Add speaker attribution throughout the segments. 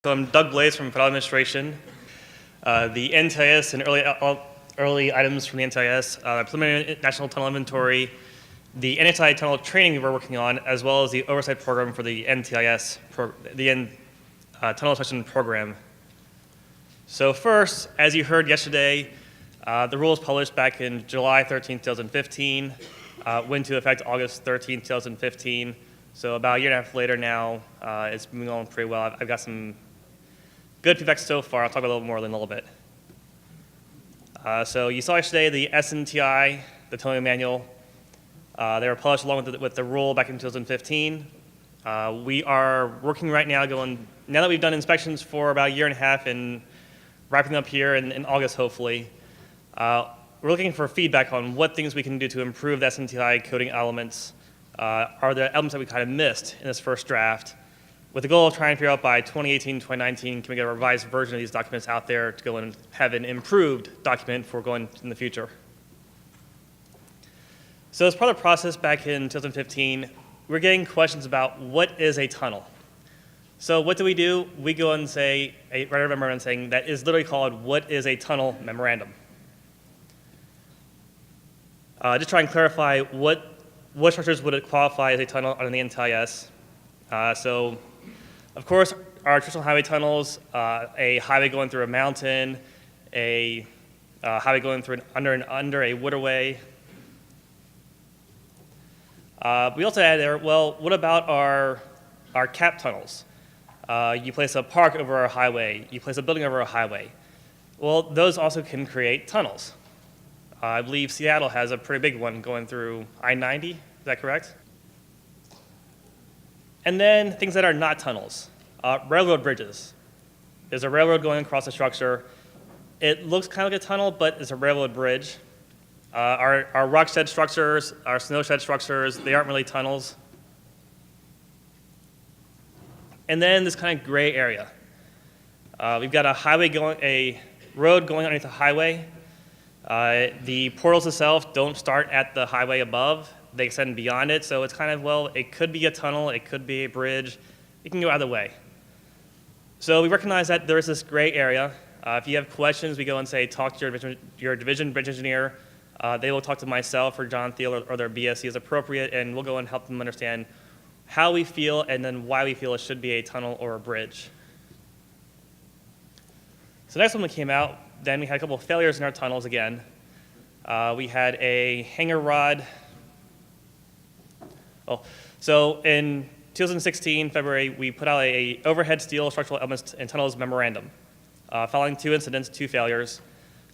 Speaker 1: So I'm Doug Blaze from Federal Administration. The NTIS and early items from the NTIS, preliminary national tunnel inventory, the NTI tunnel training we were working on, as well as the oversight program for the NTIS, tunnel inspection program. So first, as you heard yesterday, the rules published back in July 13, 2015, went into effect August 13, 2015. So about a year and a half later now, it's moving on pretty well. I've got some good feedback so far. I'll talk a little more in a little bit. So you saw yesterday the SNTI, the tunneling manual. They were published along with the rule back in 2015. We are working right now now that we've done inspections for about a year and a half and wrapping up here in August hopefully, we're looking for feedback on what things we can do to improve the SNTI coding elements. Are there elements that we kind of missed in this first draft? With the goal of trying to figure out by 2018, 2019, can we get a revised version of these documents out there to go and have an improved document for going in the future? So as part of the process back in 2015, we're getting questions about what is a tunnel. So what do? We go and say, write a memorandum saying that is literally called what is a tunnel memorandum. Just try and clarify what structures would it qualify as a tunnel under the NTIS. So of course, our traditional highway tunnels, a highway going through a mountain, a highway going through under a waterway. We also added there, well, what about our cap tunnels? You place a park over a highway, you place a building over a highway. Well, those also can create tunnels. I believe Seattle has a pretty big one going through I-90, is that correct? And then things that are not tunnels. Railroad bridges. There's a railroad going across a structure. It looks kind of like a tunnel, but it's a railroad bridge. Our rock shed structures, our snow shed structures, they aren't really tunnels. And then this kind of gray area. We've got a road going underneath the highway. The portals itself don't start at the highway above. They extend beyond it, so it's kind of, well, it could be a tunnel, it could be a bridge. It can go either way. So we recognize that there is this gray area. If you have questions, we go and say, talk to your division bridge engineer. They will talk to myself or John Thiel or their BSC as appropriate, and we'll go and help them understand how we feel and then why we feel it should be a tunnel or a bridge. So next one that came out, then we had a couple of failures in our tunnels again. We had a hanger rod. So in 2016, February, we put out a overhead steel structural elements and tunnels memorandum, following 2 incidents, 2 failures.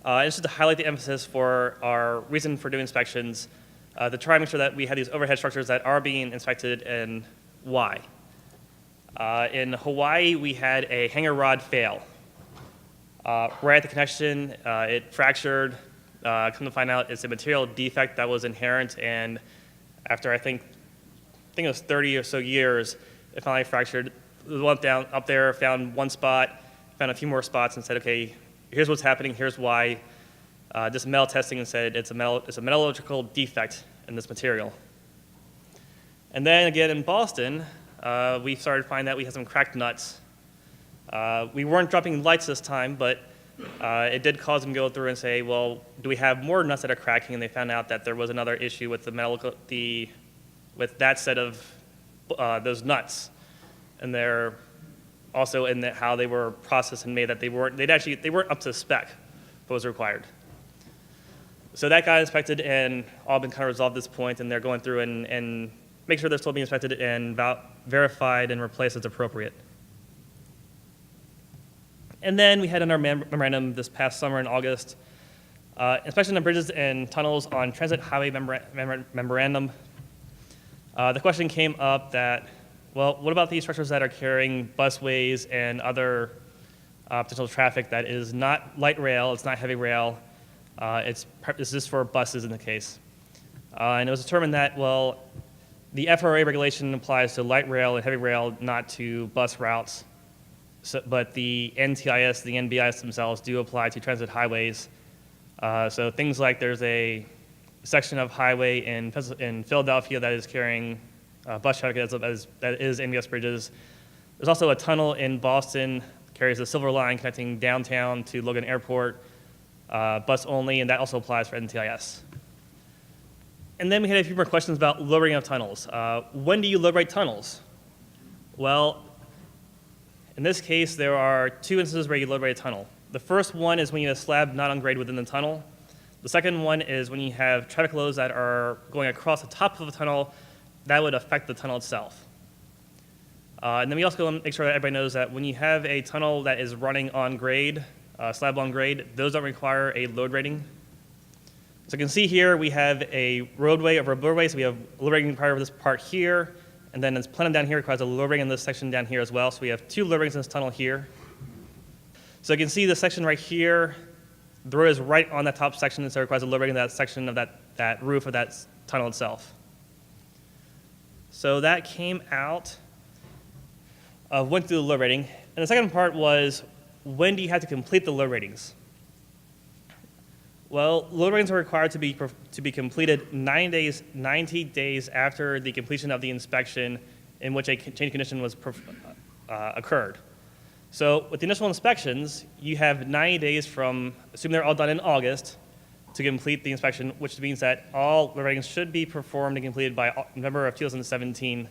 Speaker 1: And this is to highlight the emphasis for our reason for doing inspections, to try and make sure that we have these overhead structures that are being inspected and why. In Hawaii, we had a hanger rod fail. Right at the connection, it fractured. Come to find out, it's a material defect that was inherent, and after I think it was 30 or so years, it finally fractured. We went down up there, found one spot, found a few more spots, and said, okay, here's what's happening, here's why. Just metal testing and said it's a metallurgical defect in this material. And then again in Boston, we started to find that we had some cracked nuts. We weren't dropping lights this time, but it did cause them to go through and say, well, do we have more nuts that are cracking? And they found out that there was another issue with with that set of those nuts. And they're also in how they were processed and made that they weren't up to spec what was required. So that got inspected and all been kind of resolved at this point, and they're going through and make sure they're still being inspected and verified and replaced as appropriate. And then we had in our memorandum this past summer in August, inspection of bridges and tunnels on transit highway memorandum. The question came up that, well, what about these structures that are carrying busways and other potential traffic that is not light rail, it's not heavy rail, it's just for buses in the case. And it was determined that, well, the FHWA regulation applies to light rail and heavy rail, not to bus routes. So, but the NTIS, the NBIS themselves do apply to transit highways. So things like there's a section of highway in Philadelphia that is carrying bus traffic that is NBS bridges. There's also a tunnel in Boston, carries the Silver Line connecting downtown to Logan Airport, bus only, and that also applies for NTIS. And then we had a few more questions about load rating of tunnels. When do you load rate tunnels? Well, in this case, there are two instances where you load rate a tunnel. The first one is when you have a slab not on grade within the tunnel. The second one is when you have traffic loads that are going across the top of the tunnel that would affect the tunnel itself. And then we also want to make sure that everybody knows that when you have a tunnel that is running on grade, slab on grade, those don't require a load rating. So you can see here we have a roadway over a roadway, so we have a load rating required for this part here, and then it's planted down here requires a load rating in this section down here as well. So we have two load ratings in this tunnel here. So you can see the section right here, the road is right on that top section, so it requires a load rating in that section of that roof of that tunnel itself. So that came out. Went through the load rating. And the second part was, when do you have to complete the load ratings? Well, load ratings are required to be completed 90 days after the completion of the inspection in which a change condition was occurred. So with the initial inspections, you have 90 days from, assuming they're all done in August, to complete the inspection, which means that all load ratings should be performed and completed by November of 2017,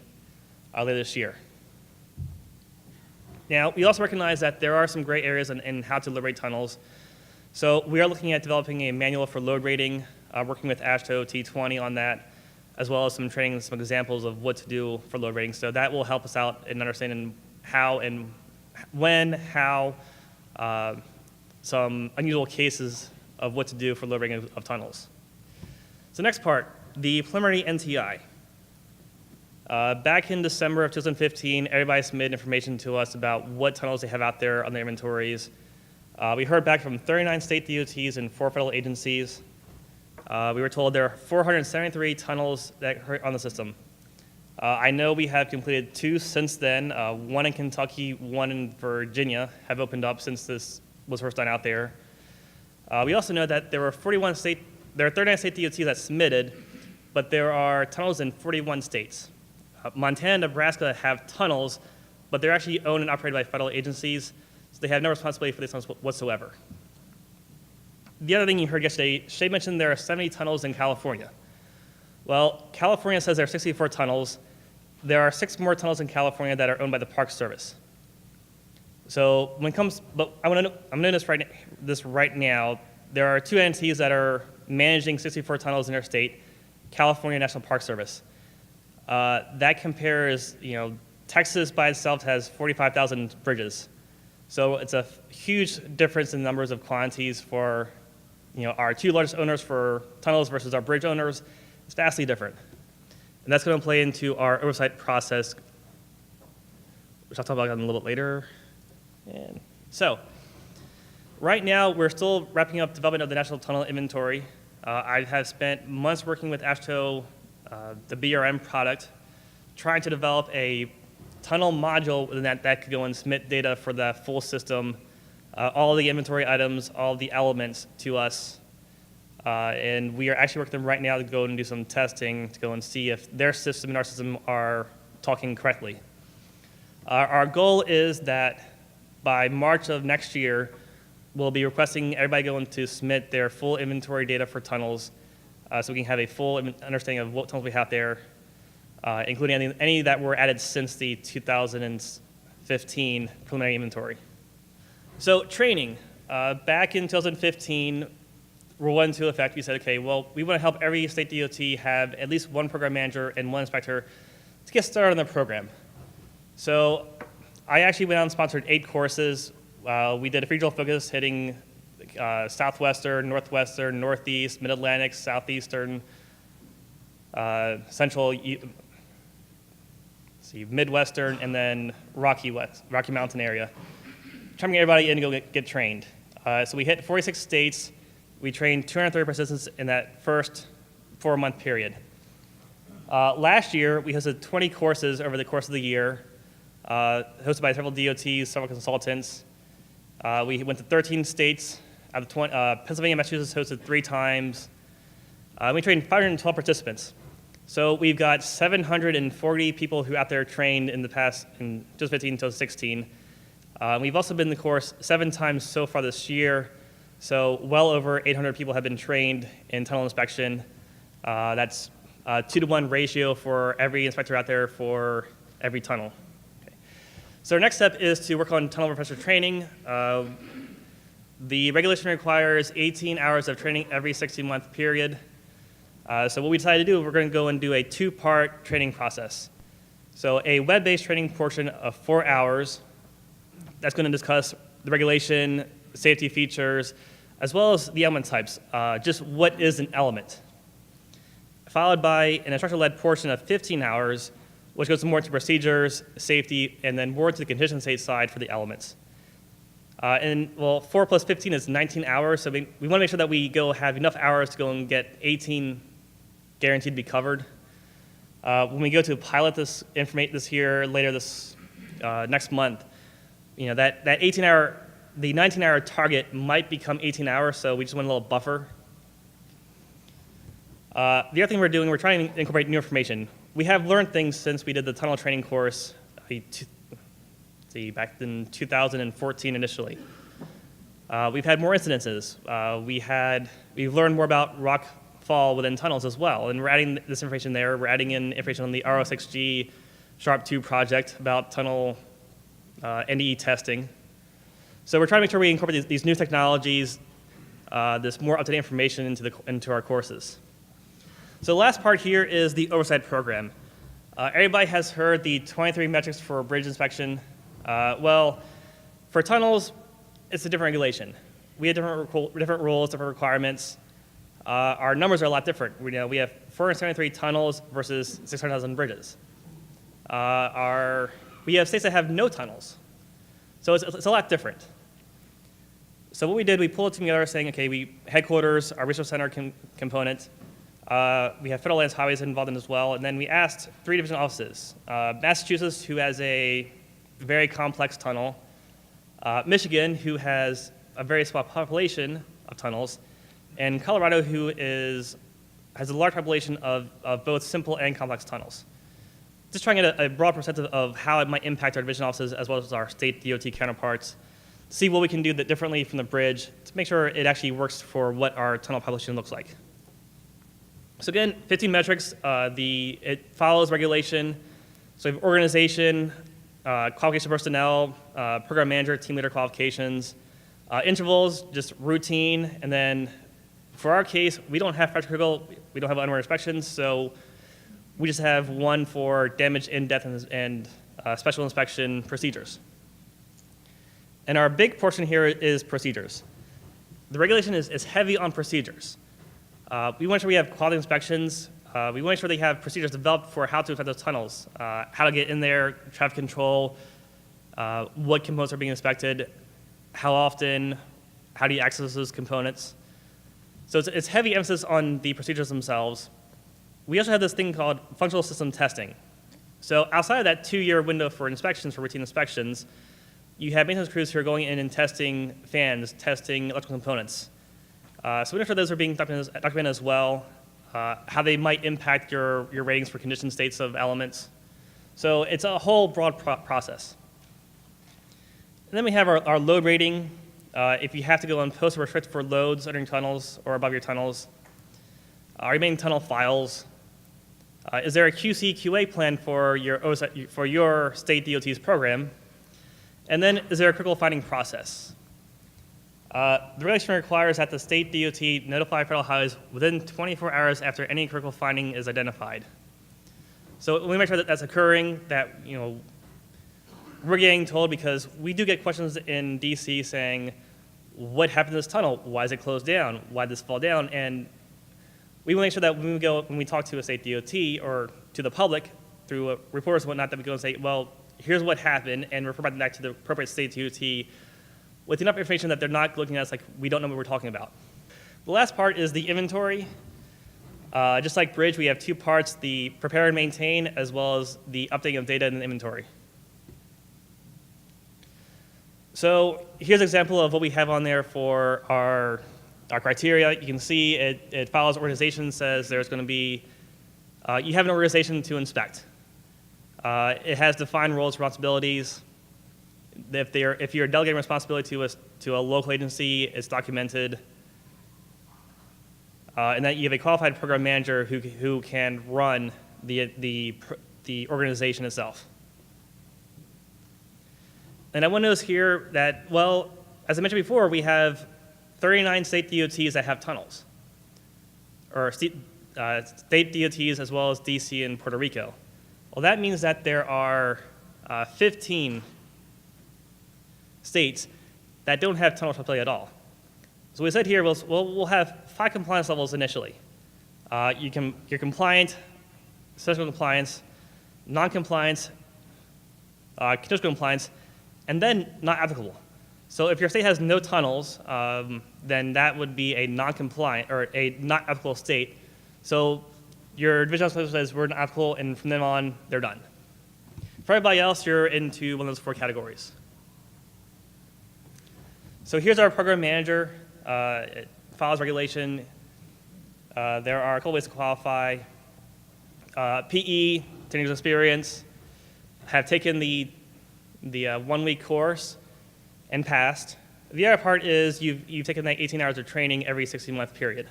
Speaker 1: later this year. Now, we also recognize that there are some gray areas in how to load rate tunnels. So we are looking at developing a manual for load rating, working with AASHTO T20 on that, as well as some training and some examples of what to do for load rating. So that will help us out in understanding how and when, some unusual cases of what to do for load rating of tunnels. So next part, the preliminary NTI. Back in December of 2015, everybody submitted information to us about what tunnels they have out there on their inventories. We heard back from 39 state DOTs and 4 federal agencies. We were told there are 473 tunnels that are on the system. I know we have completed 2 since then. One in Kentucky, one in Virginia have opened up since this was first done out there. We also know that there are 39 state DOTs that submitted, but there are tunnels in 41 states. Montana and Nebraska have tunnels, but they're actually owned and operated by federal agencies, so they have no responsibility for these tunnels whatsoever. The other thing you heard yesterday, Shay mentioned there are 70 tunnels in California. Well, California says there are 64 tunnels. There are 6 more tunnels in California that are owned by the Park Service. So when it comes, but I'm going to notice this right now. There are 2 entities that are managing 64 tunnels in their state, California National Park Service. That compares, Texas by itself has 45,000 bridges. So it's a huge difference in numbers of quantities for, our 2 largest owners for tunnels versus our bridge owners. It's vastly different. And that's going to play into our oversight process, which I'll talk about a little bit later. And so, right now, we're still wrapping up development of the National Tunnel Inventory. I have spent months working with AASHTO, the BRM product, trying to develop a tunnel module within that could go and submit data for the full system, all the inventory items, all the elements to us. And we are actually working with them right now to go and do some testing to go and see if their system and our system are talking correctly. Our goal is that by March of next year, we'll be requesting everybody going to submit their full inventory data for tunnels, so we can have a full understanding of what tunnels we have there, including any that were added since the 2015 preliminary inventory. So training. Back in 2015, Rule 1 into effect, we said, okay, well, we want to help every state DOT have at least 1 program manager and 1 inspector to get started on their program. So I actually went out and sponsored 8 courses. We did a regional focus hitting Southwestern, Northwestern, Northeast, Mid-Atlantic, Southeastern, Central, Midwestern, and then Rocky Mountain area. Trying to get everybody in to go get trained. So we hit 46 states. We trained 230 participants in that first 4-month period. Last year, we hosted 20 courses over the course of the year, hosted by several DOTs, several consultants. We went to 13 states. Out of 20, Pennsylvania and Massachusetts hosted 3 times. We trained 512 participants. So we've got 740 people who out there trained in the past, in 2015 to 2016. We've also been in the course 7 times so far this year. So well over 800 people have been trained in tunnel inspection. That's a 2-to-1 ratio for every inspector out there for every tunnel. Okay. So our next step is to work on tunnel refresher training. The regulation requires 18 hours of training every 16-month period. So what we decided to do, we're going to go and do a 2-part training process. So a web-based training portion of 4 hours. That's going to discuss the regulation, safety features, as well as the element types, just what is an element. Followed by an instructor-led portion of 15 hours, which goes more into procedures, safety, and then more to the condition state side for the elements. Well, 4 plus 15 is 19 hours, so we want to make sure that we have enough hours to go and get 18 guaranteed to be covered. When we go to pilot this, this here later this next month, that 18-hour, the 19-hour target might become 18 hours, so we just want a little buffer. The other thing we're doing, we're trying to incorporate new information. We have learned things since we did the tunnel training course back in 2014 initially. We've had more incidences. We've learned more about rock fall within tunnels as well, and we're adding this information there. We're adding in information on the RO6G Sharp 2 project about tunnel NDE testing. So we're trying to make sure we incorporate these new technologies, this more up-to-date information into our courses. So the last part here is the oversight program. Everybody has heard the 23 metrics for bridge inspection. Well, for tunnels, it's a different regulation. We have different rules, different requirements. Our numbers are a lot different. We have 473 tunnels versus 600,000 bridges. We have states that have no tunnels. So it's a lot different. So what we did, we pulled it together saying, okay, headquarters, our resource center component, we have federal lands highways involved in as well, and then we asked 3 division offices. Massachusetts, who has a very complex tunnel, Michigan, who has a very small population of tunnels, and Colorado, who has a large population of both simple and complex tunnels. Just trying to get a broad perspective of how it might impact our division offices as well as our state DOT counterparts, see what we can do differently from the bridge to make sure it actually works for what our tunnel population looks like. So again, 15 metrics. It follows regulation. So we have organization, qualification personnel, program manager, team leader qualifications, intervals, just routine, and then for our case, we don't have practical, we don't have unaware inspections, so we just have one for damage in-depth and special inspection procedures. And our big portion here is procedures. The regulation is heavy on procedures. We want to make sure we have quality inspections. We want to make sure they have procedures developed for how to inspect those tunnels, how to get in there, traffic control, what components are being inspected, how often, how do you access those components. So it's heavy emphasis on the procedures themselves. We also have this thing called functional system testing. So outside of that 2-year window for inspections, for routine inspections, you have maintenance crews who are going in and testing fans, testing electrical components. So we want to make sure those are being documented as well, how they might impact your ratings for condition states of elements. So it's a whole broad process. And then we have our load rating. If you have to go and post or restrict for loads under your tunnels or above your tunnels, our remaining tunnel files. Is there a QC QA plan for your state DOT's program? And then is there a critical finding process? The regulation requires that the state DOT notify federal highways within 24 hours after any critical finding is identified. So we make sure that that's occurring, that we're getting told, because we do get questions in DC saying, what happened to this tunnel? Why is it closed down? Why did this fall down? And we will make sure that when we talk to a state DOT or to the public through reporters and whatnot, that we go and say, well, here's what happened, and refer back to the appropriate state DOT with enough information that they're not looking at us like we don't know what we're talking about. The last part is the inventory. Just like Bridge, we have 2 parts, the prepare and maintain, as well as the updating of data in the inventory. So here's an example of what we have on there for our criteria. You can see it follows organization, says there's going to be You have an organization to inspect. It has defined roles, responsibilities. If you're delegating responsibility to a local agency, it's documented. And that you have a qualified program manager who can run the organization itself. And I want to notice here that, well, as I mentioned before, we have 39 state DOTs that have tunnels, or state DOTs as well as DC and Puerto Rico. Well, that means that there are 15 states that don't have tunnel responsibility at all. So we said here, we'll have 5 compliance levels initially. You're compliant, special compliance, non-compliance, conditional compliance, and then not applicable. So if your state has no tunnels, then that would be a non-compliant or a not applicable state. So your division officer says we're not applicable, and from then on, they're done. For everybody else, you're into one of those 4 categories. So here's our program manager. It follows regulation. There are a couple ways to qualify. PE, 10 years experience, have taken the 1-week course and passed. The other part is you've taken that 18 hours of training every 16-month period.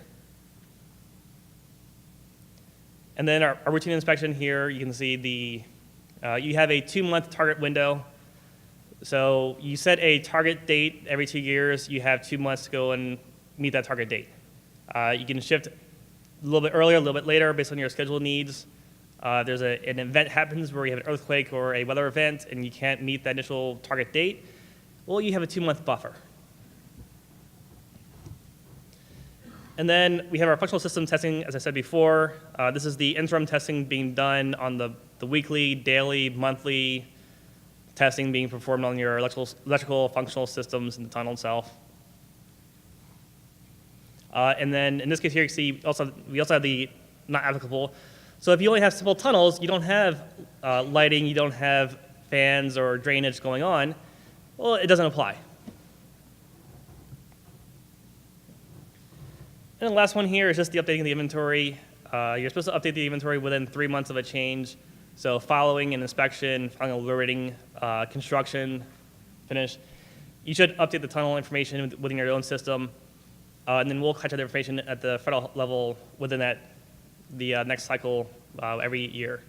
Speaker 1: And then our routine inspection here, you can see you have a 2-month target window. So you set a target date every 2 years. You have 2 months to go and meet that target date. You can shift a little bit earlier, a little bit later based on your schedule needs. There's an event happens where you have an earthquake or a weather event and you can't meet that initial target date. Well, you have a 2-month buffer. And then we have our functional system testing, as I said before. This is the interim testing being done on the weekly, daily, monthly testing being performed on your electrical functional systems in the tunnel itself. And then in this case here, you see we also have the not applicable. So if you only have simple tunnels, you don't have lighting, you don't have fans or drainage going on, well, it doesn't apply. And the last one here is just the updating the inventory. You're supposed to update the inventory within 3 months of a change. So following an inspection, following a loading, construction, finish, you should update the tunnel information within your own system. And then we'll catch that information at the federal level within the next cycle every year.